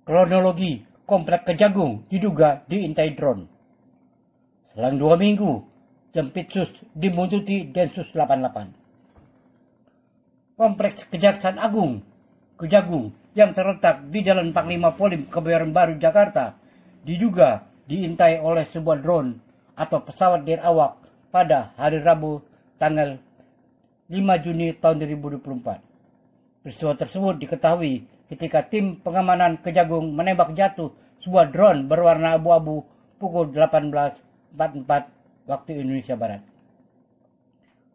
Kronologi Komplek Kejagung diduga diintai drone. Selang 2 minggu, Jampitsus dibuntuti Densus 88. Kompleks Kejaksaan Agung Kejagung yang terletak di Jalan Panglima Polim, Kebayoran Baru, Jakarta, diduga diintai oleh sebuah drone atau pesawat nirawak pada hari Rabu tanggal 5 Juni tahun 2024. Peristiwa tersebut diketahui ketika tim pengamanan Kejagung menembak jatuh sebuah drone berwarna abu-abu pukul 18.44 waktu Indonesia Barat.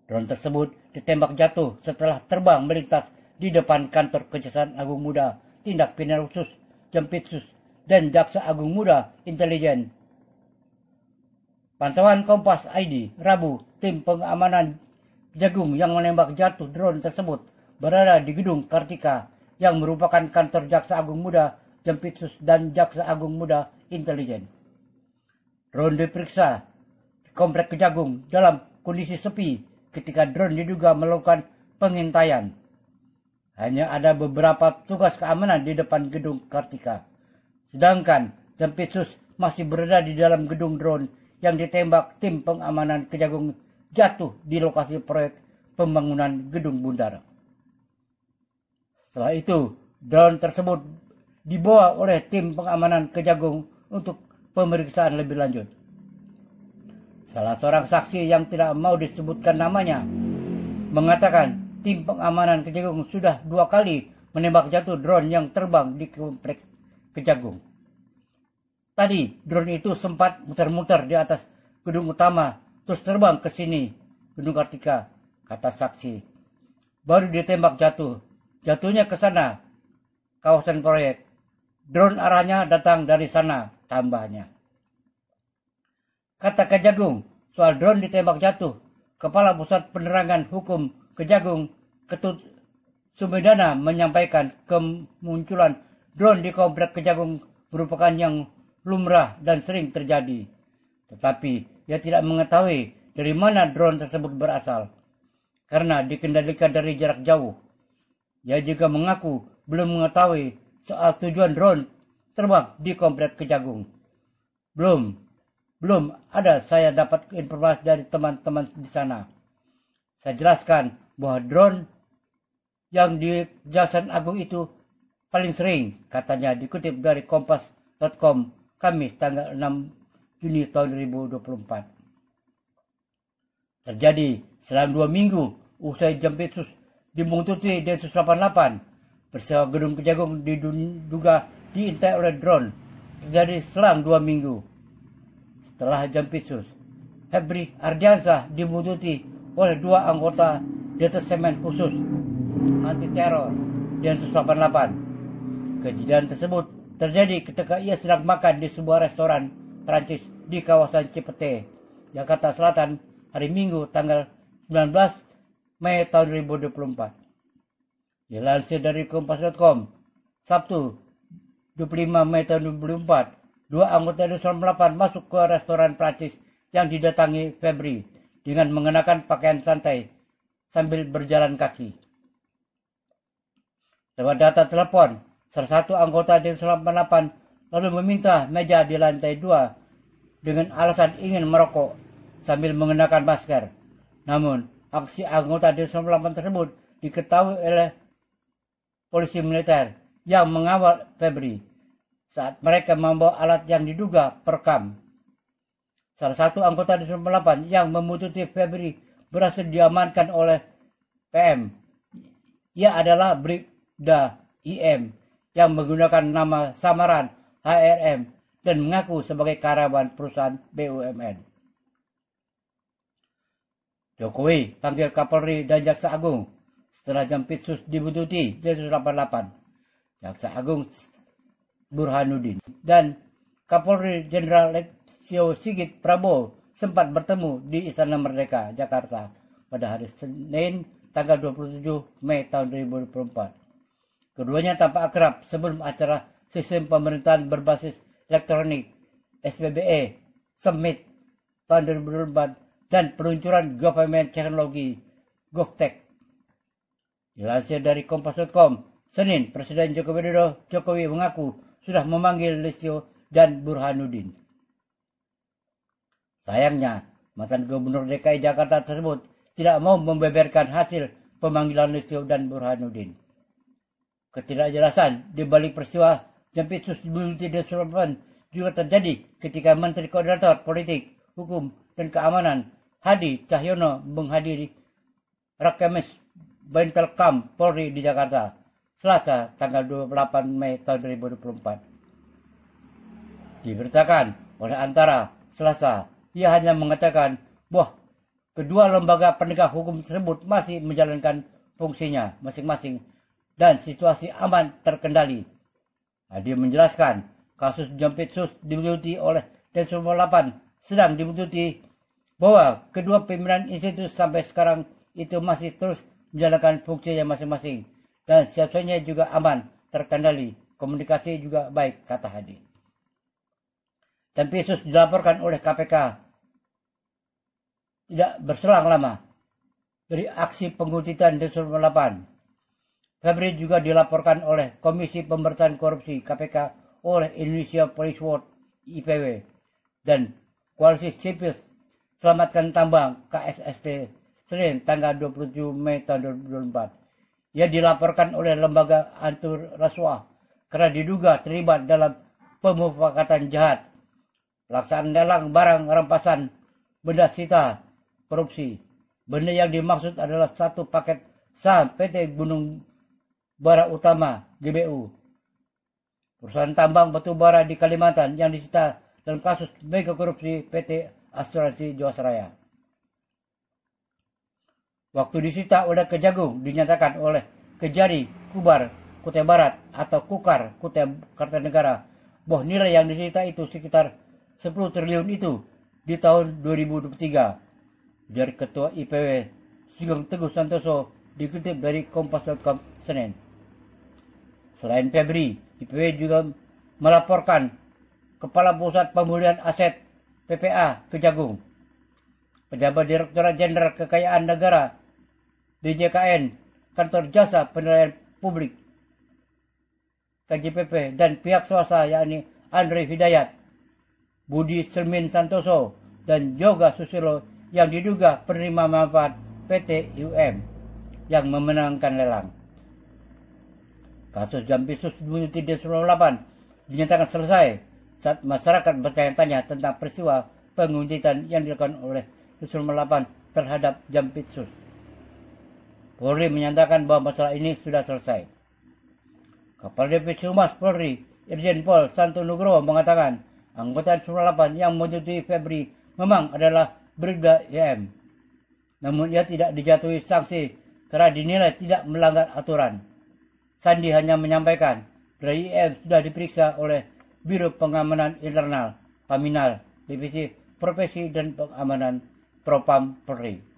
Drone tersebut ditembak jatuh setelah terbang melintas di depan kantor Kejaksaan Agung Muda Tindak Pidana Khusus Jampitsus dan Jaksa Agung Muda Intelijen. Pantauan Kompas ID Rabu, tim pengamanan Kejagung yang menembak jatuh drone tersebut berada di Gedung Kartika yang merupakan kantor Jaksa Agung Muda Jampitsus dan Jaksa Agung Muda Intelijen. Drone diperiksa di Komplek Kejagung dalam kondisi sepi ketika drone diduga melakukan pengintaian. Hanya ada beberapa tugas keamanan di depan Gedung Kartika. Sedangkan Jampitsus masih berada di dalam gedung drone yang ditembak tim pengamanan Kejagung jatuh di lokasi proyek pembangunan Gedung Bundar. Setelah itu, drone tersebut dibawa oleh tim pengamanan Kejagung untuk pemeriksaan lebih lanjut. Salah seorang saksi yang tidak mau disebutkan namanya mengatakan tim pengamanan Kejagung sudah 2 kali menembak jatuh drone yang terbang di Kompleks Kejagung. Tadi drone itu sempat muter-muter di atas gedung utama terus terbang ke sini, Gedung Kartika, kata saksi. Baru ditembak jatuh. Jatuhnya ke sana, kawasan proyek. Drone arahnya datang dari sana, tambahnya. Kata Kejagung, soal drone ditembak jatuh, Kepala Pusat Penerangan Hukum Kejagung, Ketut Sumedana menyampaikan kemunculan drone di Komplek Kejagung merupakan yang lumrah dan sering terjadi. Tetapi ia tidak mengetahui dari mana drone tersebut berasal, karena dikendalikan dari jarak jauh. Ia juga mengaku belum mengetahui soal tujuan drone terbang di Komplek Kejagung. Belum ada saya dapat informasi dari teman-teman di sana. Saya jelaskan bahwa drone yang di Kejaksaan Agung itu paling sering, katanya, dikutip dari kompas.com Kamis tanggal 6 Juni tahun 2024. Terjadi selang 2 minggu usai Jampitsus dibuntuti Densus 88. Peristiwa Gedung Kejagung diduga diintai oleh drone terjadi selang 2 minggu setelah Jampitsus Febri Ardiansyah dibuntuti oleh 2 anggota Detasemen Khusus Anti Teror Densus 88. Kejadian tersebut terjadi ketika ia sedang makan di sebuah restoran Prancis di kawasan Cipete, Jakarta Selatan hari Minggu tanggal 19 Mei tahun 2024. Dilansir dari kompas.com, Sabtu 25 Mei tahun 2024, 2 anggota Densus 88 masuk ke restoran Prancis yang didatangi Febri dengan mengenakan pakaian santai sambil berjalan kaki. Lewat data telepon, salah satu anggota Densus 88 lalu meminta meja di lantai 2 dengan alasan ingin merokok sambil mengenakan masker. Namun, aksi anggota Densus 88 tersebut diketahui oleh polisi militer yang mengawal Febri saat mereka membawa alat yang diduga perekam. Salah satu anggota Densus 88 yang membutuhkan Febri berhasil diamankan oleh PM. Ia adalah Bribda IM yang menggunakan nama samaran HRM dan mengaku sebagai karyawan perusahaan BUMN. Jokowi panggil Kapolri dan Jaksa Agung setelah Jampitsus dibuntuti Densus 88. Jaksa Agung Burhanuddin dan Kapolri Jenderal Listio Sigit Prabowo sempat bertemu di Istana Merdeka, Jakarta pada hari Senin tanggal 27 Mei tahun 2024. Keduanya tampak akrab sebelum acara Sistem Pemerintahan Berbasis Elektronik SPBE Summit tahun 2024 dan peluncuran Government Teknologi GovTech. Dilansir dari kompas.com, Senin, Presiden Joko Widodo Jokowi mengaku sudah memanggil Listio dan Burhanuddin. Sayangnya, mantan Gubernur DKI Jakarta tersebut tidak mau membeberkan hasil pemanggilan Listio dan Burhanuddin. Ketidakjelasan di balik peristiwa Jampitsus Bulti Desurapan juga terjadi ketika Menteri Koordinator Politik, Hukum, dan Keamanan Hadi Cahyono menghadiri Rakemes Bentelkam Polri di Jakarta, Selasa tanggal 28 Mei tahun 2024. Diberitakan oleh Antara Selasa, ia hanya mengatakan bahwa kedua lembaga penegak hukum tersebut masih menjalankan fungsinya masing-masing dan situasi aman terkendali. Hadi menjelaskan kasus Jampitsus dibuntuti oleh Densus 8 sedang dibuntuti bahwa kedua pimpinan institusi sampai sekarang itu masih terus menjalankan fungsinya masing-masing dan situasinya juga aman terkendali, komunikasi juga baik, kata Hadi. Jampitsus dilaporkan oleh KPK tidak berselang lama dari aksi penguntitan Densus 8. Febri juga dilaporkan oleh Komisi Pemberantasan Korupsi KPK oleh Indonesia Police Watch IPW dan Koalisi Sipil Selamatkan Tambang KSST Senin tanggal 27 Mei tahun 2024. Ia dilaporkan oleh lembaga anti rasuah karena diduga terlibat dalam pemufakatan jahat, pelaksanaan lelang barang rampasan, benda sita, korupsi. Benda yang dimaksud adalah satu paket saham PT Gunung Bara Utama GBU, perusahaan tambang batubara di Kalimantan yang disita dalam kasus mega korupsi PT Asuransi Jiwasraya. Waktu disita oleh Kejagung dinyatakan oleh Kejari Kubar Kutai Barat atau Kukar Kutai Kartanegara bahwa nilai yang disita itu sekitar 10 triliun itu di tahun 2023. Dari Ketua IPW Sugeng Teguh Santoso dikutip dari Kompas.com Senin. Selain Febri, IPW juga melaporkan Kepala Pusat Pemulihan Aset PPA Kejagung, Pejabat Direktorat Jenderal Kekayaan Negara DJKN, Kantor Jasa Penilaian Publik KJPP, dan pihak swasta yakni Andre Hidayat, Budi Selmin Santoso, dan Yoga Susilo yang diduga penerima manfaat PT UM yang memenangkan lelang. Kasus Jampitsus Bulti Densus 8 dinyatakan selesai saat masyarakat bertanya-tanya tentang peristiwa penguntitan yang dilakukan oleh Densus 8 terhadap Jampitsus. Polri menyatakan bahwa masalah ini sudah selesai. Kepala Divisi Humas Polri, Irjen Pol Santo Nugroho mengatakan anggota Densus 8 yang menjatuhi Febri memang adalah Brigda YM. Namun ia tidak dijatuhi sanksi karena dinilai tidak melanggar aturan. Sandi hanya menyampaikan bahwa IM sudah diperiksa oleh Biro Pengamanan Internal Paminal Divisi Profesi dan Pengamanan Propam Polri.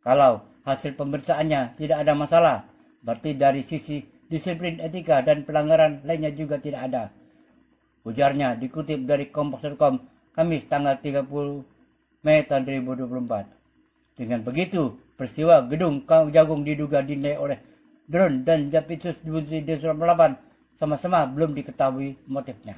Kalau hasil pemeriksaannya tidak ada masalah, berarti dari sisi disiplin etika dan pelanggaran lainnya juga tidak ada. Ujarnya dikutip dari Kompas.com Kamis tanggal 30 Mei tahun 2024. Dengan begitu, peristiwa gedung Kejagung diduga dinilai oleh drone dan Jampitsus Bulti Densus 8 sama-sama belum diketahui motifnya.